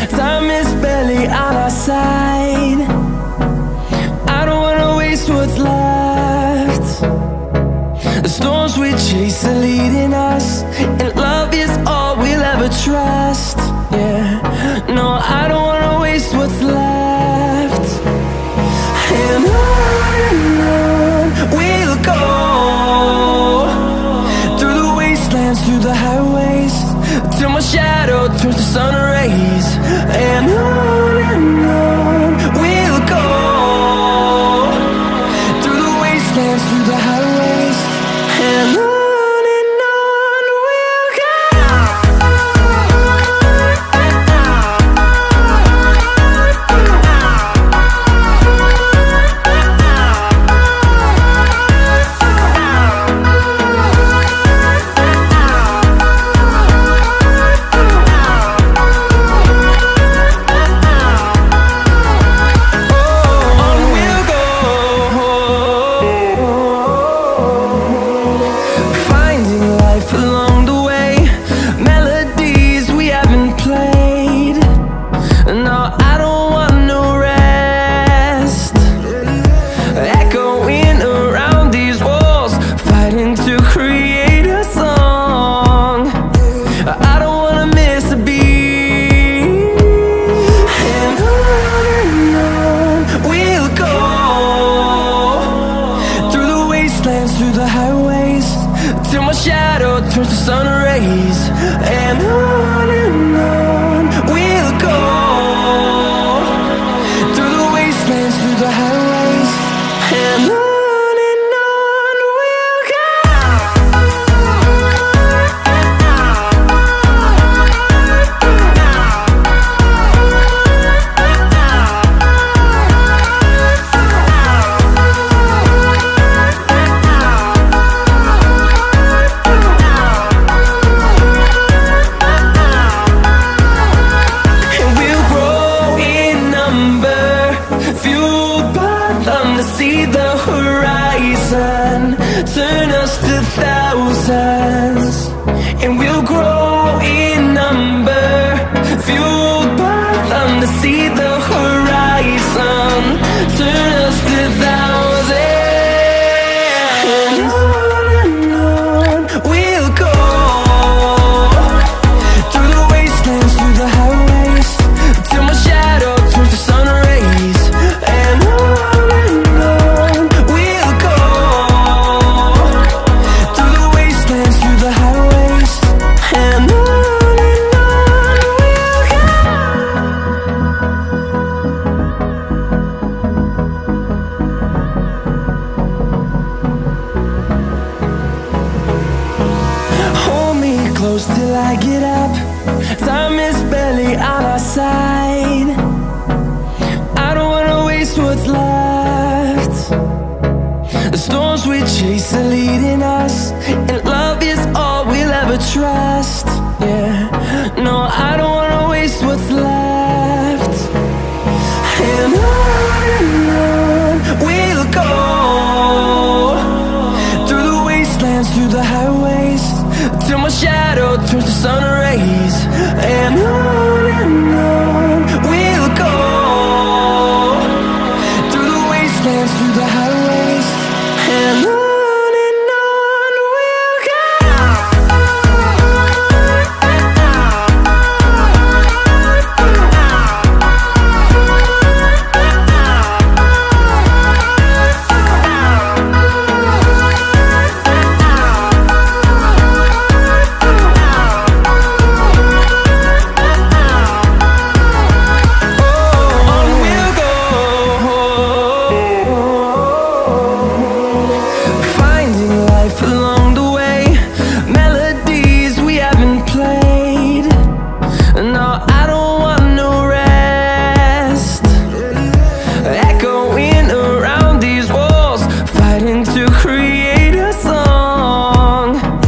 Time is barely on our side. I don't wanna waste what's left. The storms we chase are leading us, and love is all we'll ever trust. Yeah, no, I don't wanna waste what's left. And on we'll go, through the wastelands, through the highways, till my shadow turns to sun rays. And on we'll go, through the wastelands, through the highways, and on we'll go. Through the highways, till my shadow turns to sun rays. And on we'll go, through the wastelands, through the highways, and on we'll go. To see the horizon turn us to thousands, and we'll grow in number, fueled by them. To see the horizon turn us to thousands, and on we'll go, through the wastelands, through the highways, till my shadow turns to sun rays. And close till I get up. Time is barely on our side. I don't wanna waste what's left. The storms we chase are leading us, and love is all we'll ever trust. Yeah, no, I don't